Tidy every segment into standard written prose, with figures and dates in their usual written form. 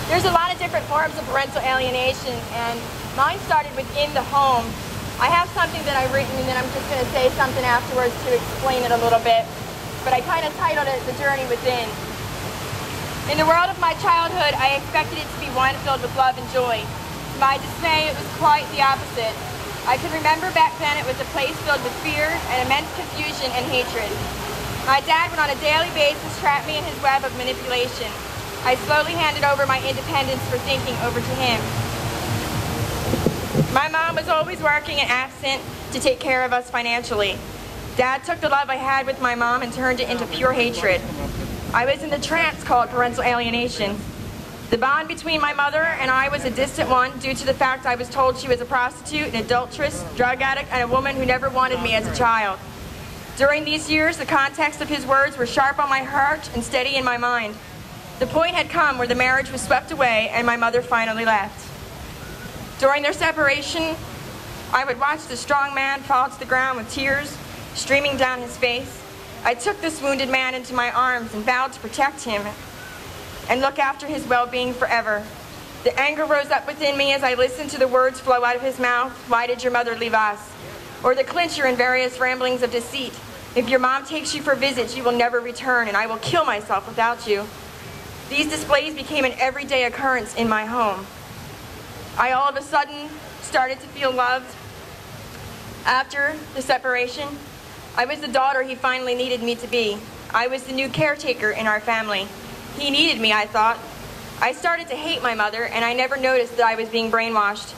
There's a lot of different forms of parental alienation, and mine started within the home. I have something that I've written, and then I'm just going to say something afterwards to explain it a little bit. But I kind of titled it The Journey Within. In the world of my childhood, I expected it to be one filled with love and joy. To my dismay, it was quite the opposite. I can remember back then it was a place filled with fear and immense confusion and hatred. My dad would on a daily basis trap me in his web of manipulation. I slowly handed over my independence for thinking over to him. My mom was always working and absent to take care of us financially. Dad took the love I had with my mom and turned it into pure hatred. I was in the trance called parental alienation. The bond between my mother and I was a distant one due to the fact I was told she was a prostitute, an adulteress, drug addict, and a woman who never wanted me as a child. During these years, the context of his words were sharp on my heart and steady in my mind. The point had come where the marriage was swept away and my mother finally left. During their separation, I would watch the strong man fall to the ground with tears streaming down his face. I took this wounded man into my arms and vowed to protect him and look after his well-being forever. The anger rose up within me as I listened to the words flow out of his mouth, "Why did your mother leave us?" Or the clincher in various ramblings of deceit, "If your mom takes you for visits, you will never return, and I will kill myself without you." These displays became an everyday occurrence in my home. I all of a sudden started to feel loved. After the separation, I was the daughter he finally needed me to be. I was the new caretaker in our family. He needed me, I thought. I started to hate my mother, and I never noticed that I was being brainwashed.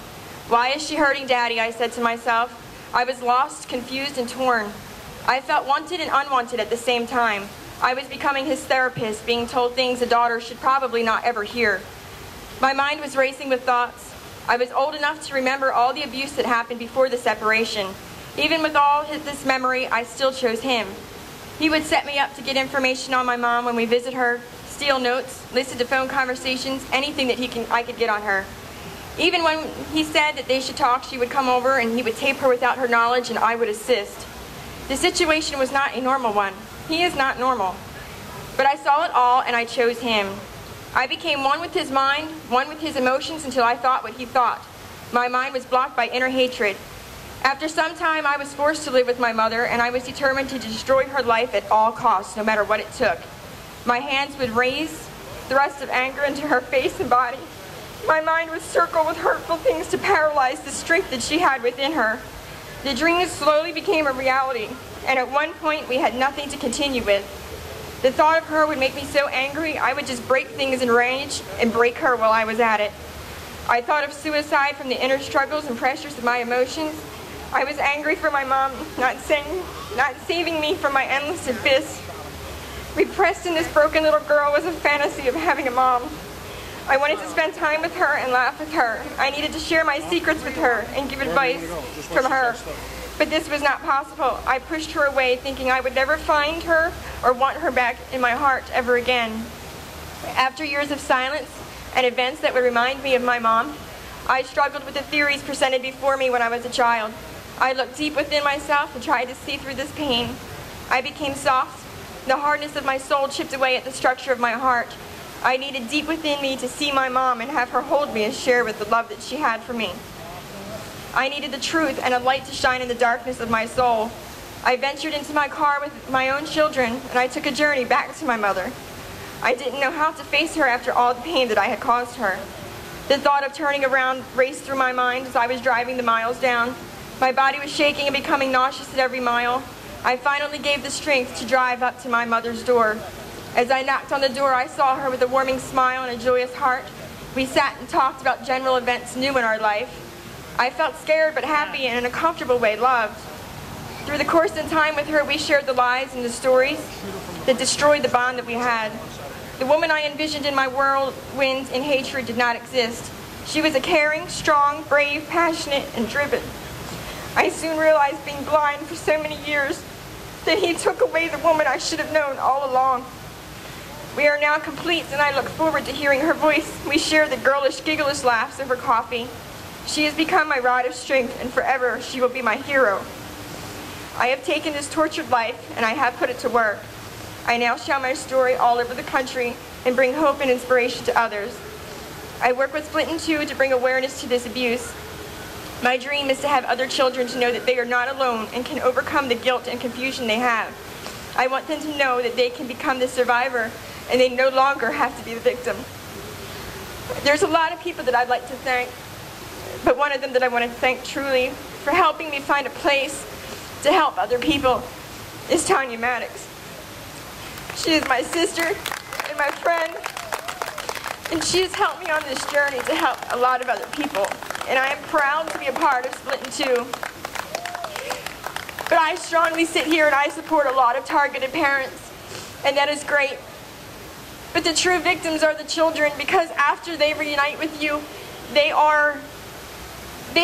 Why is she hurting Daddy? I said to myself. I was lost, confused, and torn. I felt wanted and unwanted at the same time. I was becoming his therapist, being told things a daughter should probably not ever hear. My mind was racing with thoughts. I was old enough to remember all the abuse that happened before the separation. Even with all this memory, I still chose him. He would set me up to get information on my mom when we visit her, steal notes, listen to phone conversations, anything that I could get on her. Even when he said that they should talk, she would come over and he would tape her without her knowledge and I would assist. The situation was not a normal one. He is not normal. But I saw it all and I chose him. I became one with his mind, one with his emotions until I thought what he thought. My mind was blocked by inner hatred. After some time, I was forced to live with my mother and I was determined to destroy her life at all costs, no matter what it took. My hands would raise, thrusts of anger into her face and body. My mind would circle with hurtful things to paralyze the strength that she had within her. The dreams slowly became a reality, and at one point we had nothing to continue with. The thought of her would make me so angry I would just break things in rage and break her while I was at it. I thought of suicide from the inner struggles and pressures of my emotions. I was angry for my mom not saving me from my endless abyss. Repressed in this broken little girl was a fantasy of having a mom. I wanted to spend time with her and laugh with her. I needed to share my secrets with her and give advice from her. But this was not possible. I pushed her away, thinking I would never find her or want her back in my heart ever again. After years of silence and events that would remind me of my mom, I struggled with the theories presented before me when I was a child. I looked deep within myself and tried to see through this pain. I became soft. The hardness of my soul chipped away at the structure of my heart. I needed deep within me to see my mom and have her hold me and share with the love that she had for me. I needed the truth and a light to shine in the darkness of my soul. I ventured into my car with my own children and I took a journey back to my mother. I didn't know how to face her after all the pain that I had caused her. The thought of turning around raced through my mind as I was driving the miles down. My body was shaking and becoming nauseous at every mile. I finally gave the strength to drive up to my mother's door. As I knocked on the door, I saw her with a warming smile and a joyous heart. We sat and talked about general events new in our life. I felt scared but happy and in a comfortable way loved. Through the course and time with her, we shared the lies and the stories that destroyed the bond that we had. The woman I envisioned in my whirlwind in hatred did not exist. She was a caring, strong, brave, passionate, and driven. I soon realized, being blind for so many years, that he took away the woman I should have known all along. We are now complete, and I look forward to hearing her voice. We share the girlish, gigglish laughs over coffee. She has become my rod of strength, and forever she will be my hero. I have taken this tortured life, and I have put it to work. I now share my story all over the country and bring hope and inspiration to others. I work with SplitNTwo to bring awareness to this abuse. My dream is to have other children to know that they are not alone and can overcome the guilt and confusion they have. I want them to know that they can become the survivor and they no longer have to be the victim. There's a lot of people that I'd like to thank, but one of them that I want to thank truly for helping me find a place to help other people is Tanya Maddox. She is my sister and my friend, and she has helped me on this journey to help a lot of other people. And I am proud to be a part of SplitNTwo. But I strongly sit here and I support a lot of targeted parents, and that is great. But the true victims are the children, because after they reunite with you, they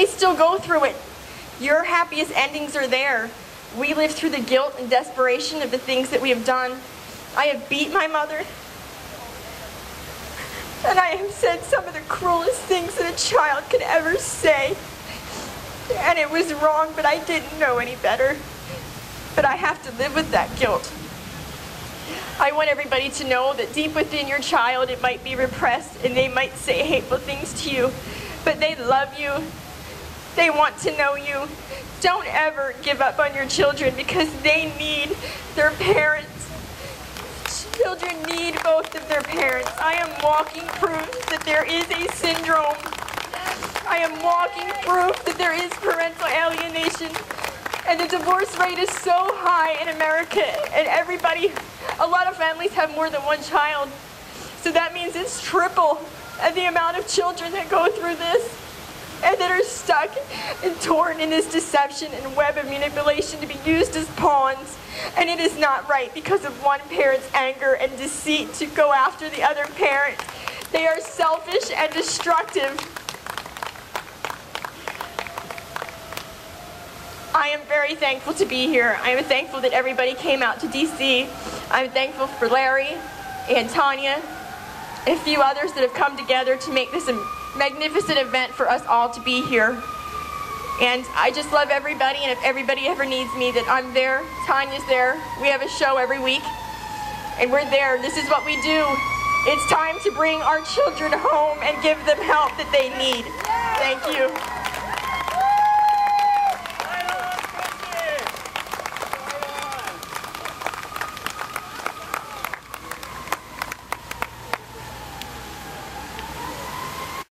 still go through it. Your happiest endings are there. We live through the guilt and desperation of the things that we have done. I have beat my mother, and I have said some of the cruelest things that a child could ever say. And it was wrong, but I didn't know any better. But I have to live with that guilt. I want everybody to know that deep within your child, it might be repressed and they might say hateful things to you, but they love you. They want to know you. Don't ever give up on your children, because they need their parents. Children need both of their parents. I am walking proof that there is a syndrome. I am walking proof that there is parental alienation. And the divorce rate is so high in America, and a lot of families have more than one child. So that means it's triple the amount of children that go through this and that are stuck and torn in this deception and web of manipulation to be used as pawns. And it is not right because of one parent's anger and deceit to go after the other parent. They are selfish and destructive. I am very thankful to be here. I am thankful that everybody came out to DC. I'm thankful for Larry and Tanya and a few others that have come together to make this a magnificent event for us all to be here. And I just love everybody, and if everybody ever needs me, that I'm there. Tanya's there. We have a show every week, and we're there. This is what we do. It's time to bring our children home and give them help that they need. Thank you.